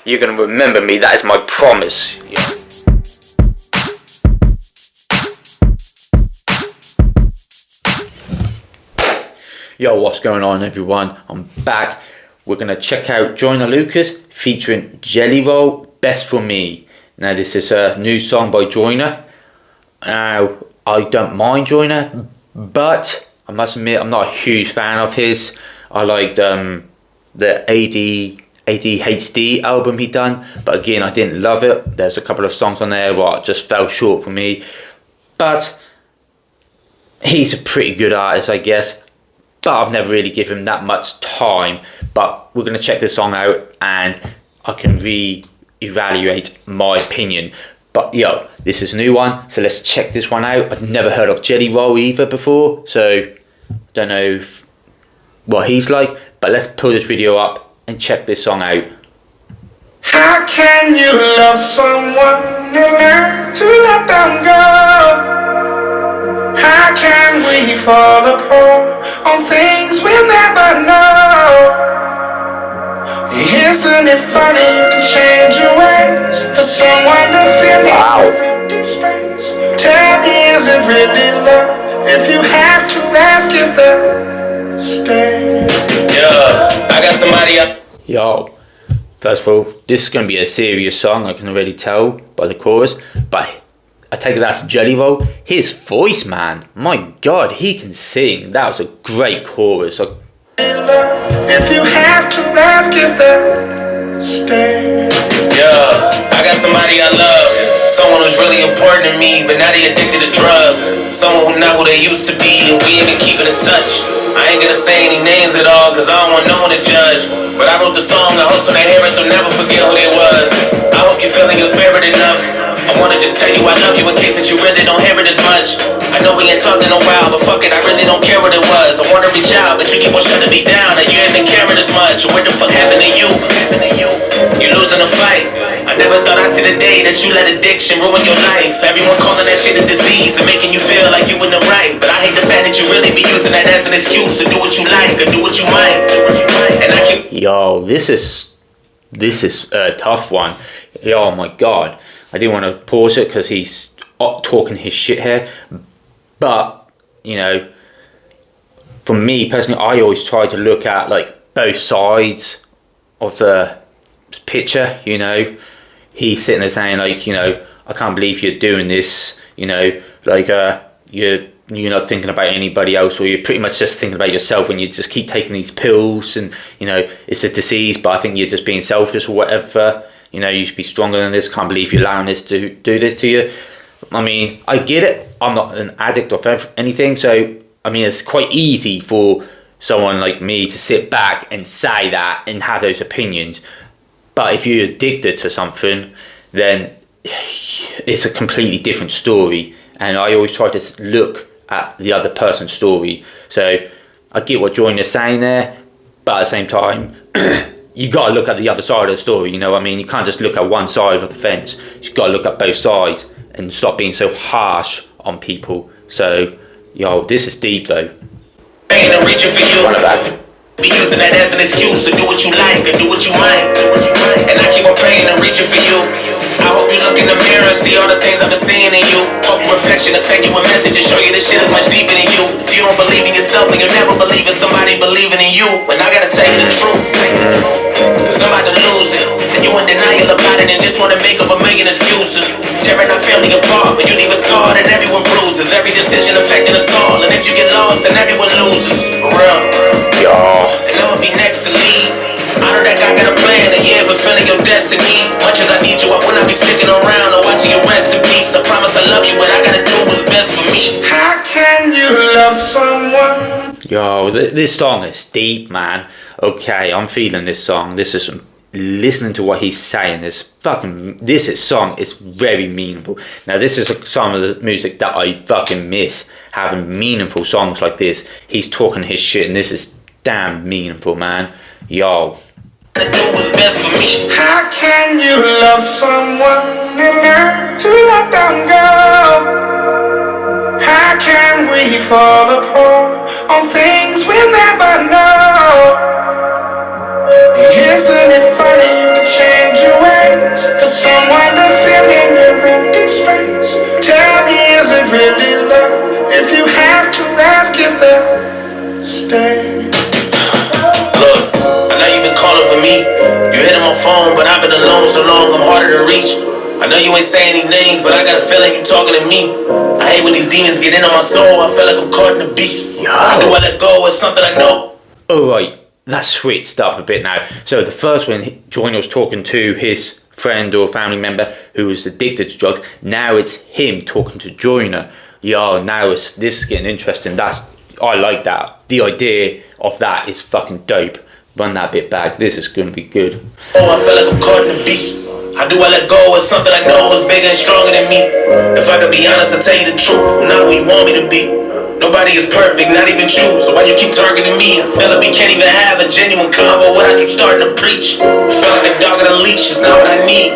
you're going to remember me. That is my promise. Yeah. Yo, what's going on, everyone? I'm back. We're going to check out Joyner featuring Jelly Roll, Best For Me. Now, this is a new song by Joyner. Now, I don't mind Joyner, but I must admit I'm not a huge fan of his. I liked the ADHD album he done, but again, I didn't love it. There's a couple of songs on there where it just fell short for me. But he's a pretty good artist, I guess. But I've never really given him that much time. But we're going to check this song out and I can re-evaluate my opinion. But yo, this is a new one, so let's check this one out. I've never heard of Jelly Roll either before, so don't know what he's like. But let's pull this video up and check this song out. How can you love someone and learn to let them go? How can we fall apart on things we'll never know? Isn't it funny you can change your ways for someone to feel empty space? Tell me, is it really love if you have to ask if they'll stay? Yeah, I got somebody up. Yo, first of all, this is going to be a serious song, I can already tell by the chorus, but I take it that's Jelly Roll. His voice, man, my god, he can sing. That was a great chorus. If you have to ask if they'll stay. Yeah, I got somebody I love. Someone who's really important to me, but now they addicted to drugs. Someone who not who they used to be, and we ain't been keeping in touch. I ain't gonna say any names at all, cause I don't want no one to judge. But I wrote the song, I hope when they hear it, they'll never forget who they was. I hope you're feeling your spirit enough. I wanna just tell you I love you in case that you really don't hear it as much. I know we ain't talked in a while, but fuck it, I really don't care what it was. I wanna reach out, but you keep on shutting me down, and you ain't been caring as much. What the fuck happened to you? You losing a fight. I never thought I'd see the day that you let addiction ruin your life. Everyone calling that shit a disease and making you feel like you in the right. But I hate the fact that you really be using that as an excuse to do what you like or do what you might. And I keep... Yo, this is a tough one. Yo, my god, I didn't want to pause it because he's talking his shit here, but you know, for me personally, I always try to look at like both sides of the picture. You know, he's sitting there saying like, you know, I can't believe you're doing this, you know, like you're not thinking about anybody else, or you're pretty much just thinking about yourself when you just keep taking these pills, and you know it's a disease, but I think you're just being selfish or whatever. You know, you should be stronger than this. Can't believe you're allowing this to do this to you. I mean, I get it. I'm not an addict of anything, so I mean, it's quite easy for someone like me to sit back and say that and have those opinions. But if you're addicted to something, then it's a completely different story. And I always try to look at the other person's story. So I get what Joyner's saying there, but at the same time, you got to look at the other side of the story, you know what I mean? You can't just look at one side of the fence. You've got to look at both sides and stop being so harsh on people. So, yo, this is deep though. Pain and reaching for you. Be using that as an excuse to do what you like or do what you might. And I keep on praying and reaching for you. I hope you look in the mirror and see all the things I've been seeing in you. Hope your reflection will send you a message and show you this shit is much deeper than you. If you don't believe in yourself, then you'll never believe in somebody believing in you. When I gotta tell you the truth, cause I'm about to lose it. And you in denial about it and just wanna make up a million excuses. Tearing our family apart, but you leave us scarred and everyone bruises. Every decision affecting us all, and if you get lost, then everyone loses. For real. And I'ma be next to lead. I know that God got a plan, and yeah, fulfilling your destiny. Much as I need you, I will not be sticking around or watching you rest in peace. I promise I love you, but I gotta do what's best for me. How can you love someone? Yo, this song is deep, man. Okay, I'm feeling this song. This is listening to what he's saying. This song is very meaningful. Now, this is some of the music that I fucking miss. Having meaningful songs like this. He's talking his shit, and this is damn meaningful, man. Yo. How can you love someone and learn to let them go? How can we fall apart on things we'll never know? Isn't it funny you can change your phone, but I've been alone so long, I'm harder to reach. I know you ain't saying any names, but I got a feeling you talking to me. I hate when these demons get in on my soul, I feel like I'm caught in a beast. How do I let go? It's something I know. Alright, that's switched up a bit now. So the first one, Joyner was talking to his friend or family member who was addicted to drugs. Now it's him talking to Joyner. Yo, now this is getting interesting. I like that. The idea of that is fucking dope. Run that bit back. This is going to be good. Oh, I feel like I'm caught in a beast. How do I let go? It's something I know is bigger and stronger than me. If I could be honest, I'll tell you the truth. I'm not who you want me to be. Nobody is perfect, not even you. So why you keep targeting me? I feel like we can't even have a genuine convo without you starting to preach. I feel like a dog on a leash. It's not what I need.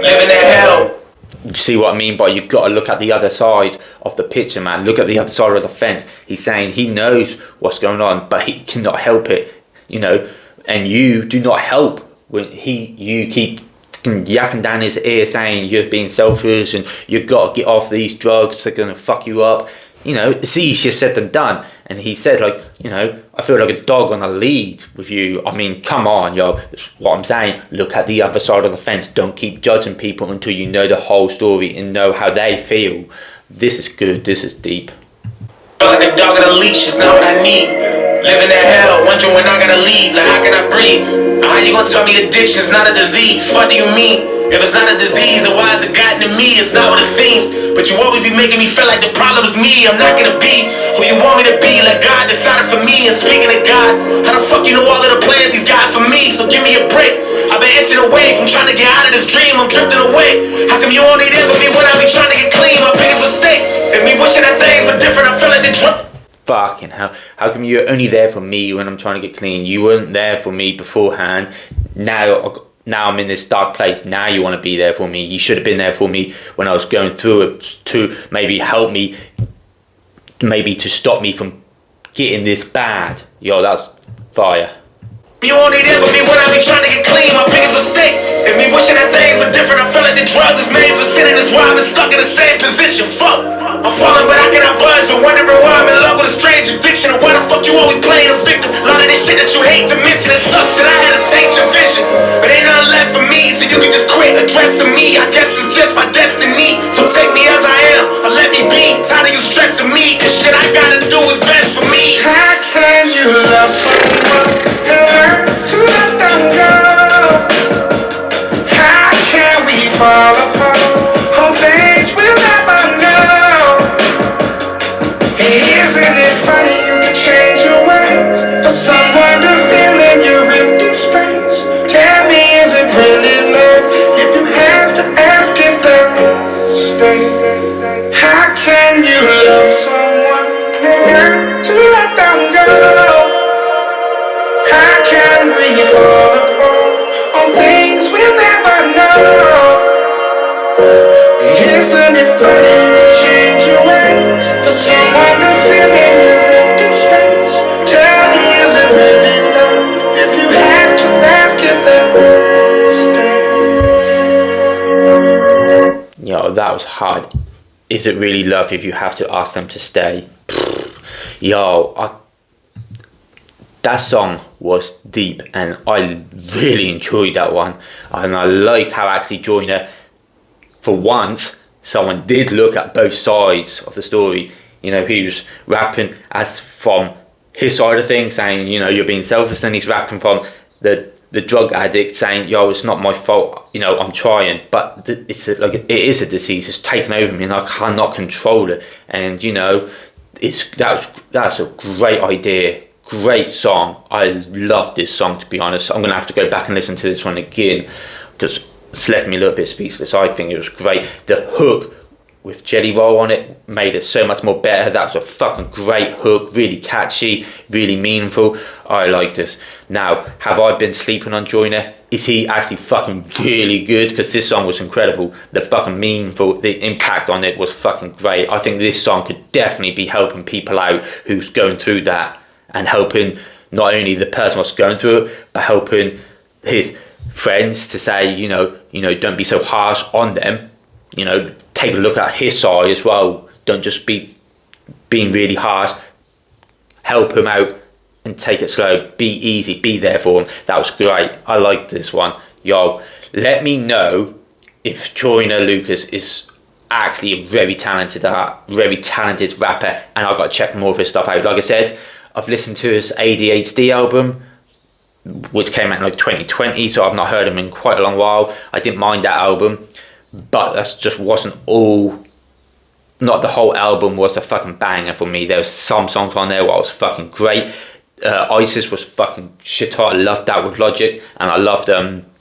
Living in hell. You see what I mean? But you've got to look at the other side of the picture, man. Look at the other side of the fence. He's saying he knows what's going on, but he cannot help it, you know. And you do not help when you keep yapping down his ear saying you're being selfish and you've got to get off these drugs, they're going to fuck you up. You know, it's easier said than done. And he said, like, you know, I feel like a dog on a lead with you. I mean, come on, yo. That's what I'm saying. Look at the other side of the fence. Don't keep judging people until you know the whole story and know how they feel. This is good. This is deep. Like a dog on a leash, it's not what I need. Living in hell, wondering when I gotta leave. Like, how can I breathe? How you gonna tell me addiction's not a disease? What do you mean? If it's not a disease, then why has it gotten to me? It's not what it seems. But you always be making me feel like the problem is me. I'm not gonna be who you want me to be. Like God decided for me. And speaking of God, how the fuck you know all of the plans He's got for me? So give me a break. I've been inching away from trying to get out of this dream. I'm drifting away. How come you only there for me when I be trying to get clean? My biggest mistake is me wishing that things were different. I feel like the truth. Fucking hell. How come you're only there for me when I'm trying to get clean? You weren't there for me beforehand. Now I'm in this dark place. Now you want to be there for me. You should have been there for me when I was going through it to maybe help me, maybe to stop me from getting this bad. Yo, that's fire. You only there for me when I be trying to get clean. My biggest mistake is me wishing that things were different. I feel like the drugs is made for sin, and that's why I've been stuck in the same position. Fuck, I'm falling but I cannot budge. But wondering why I'm in love with a strange addiction. And why the fuck you always playing a victim? A lot of this shit that you hate to mention. It sucks that I had to change your vision, but ain't nothing left for me, so you can just quit addressing me. I guess it's just my destiny. So take me as I am, or let me be. Tired of you stressing me, cause shit I gotta do is best for me. How can you love someone and learn to let them go? How can we fall apart on things we'll never know? Isn't it funny you can change your ways for someone to fill in your empty space? Tell me, is it really love if you have to ask if they'll stay? How can you love someone and learn to let them go? How can we fall apart on things we'll never know? Isn't it funny to change your ways for someone to fill in your empty space? Tell me, is it really love if you have to ask if they'll stay? Yo, that was hard. Is it really love if you have to ask them to stay? Yo, that song was deep and I really enjoyed that one. And I like how actually Joyner, for once, someone did look at both sides of the story. You know, he was rapping as from his side of things, saying, you know, you're being selfish. Then he's rapping from the drug addict saying, yo, it's not my fault, you know, I'm trying, but it is a disease, it's taken over me and I cannot control it. And you know, that's a great idea, great song. I love this song, to be honest. I'm gonna have to go back and listen to this one again because it's left me a little bit speechless. I think it was great. The hook with Jelly Roll on it made it so much more better. That was a fucking great hook, really catchy, really meaningful. I like this. Now, have I been sleeping on Joyner? Is he actually fucking really good? Because this song was incredible. The fucking meaningful, the impact on it was fucking great. I think this song could definitely be helping people out who's going through that, and helping not only the person who's going through it, but helping his friends to say, you know, don't be so harsh on them. You know, take a look at his side as well. Don't just be being really harsh. Help him out and take it slow. Be easy. Be there for him. That was great. I liked this one. yo, let me know if Joyner Lucas is actually a very talented rapper, and I've got to check more of his stuff out. Like I said, I've listened to his ADHD album, which came out in like 2020, so I've not heard him in quite a long while. I didn't mind that album, but that just wasn't all. Not the whole album was a fucking banger for me. There was some songs on there that was fucking great. ISIS was fucking shit hot. I loved that with Logic, and I loved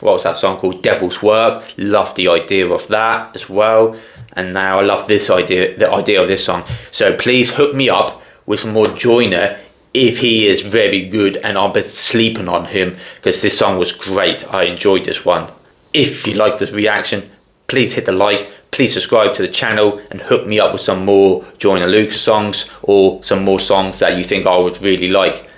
what was that song called? Devil's Work. Loved the idea of that as well, and now I love the idea of this song. So please hook me up with some more Joyner if he is very good and I've been sleeping on him, because this song was great. I enjoyed this one. If you like this reaction, please hit the like, please subscribe to the channel, and hook me up with some more Joyner Lucas songs, or some more songs that you think I would really like.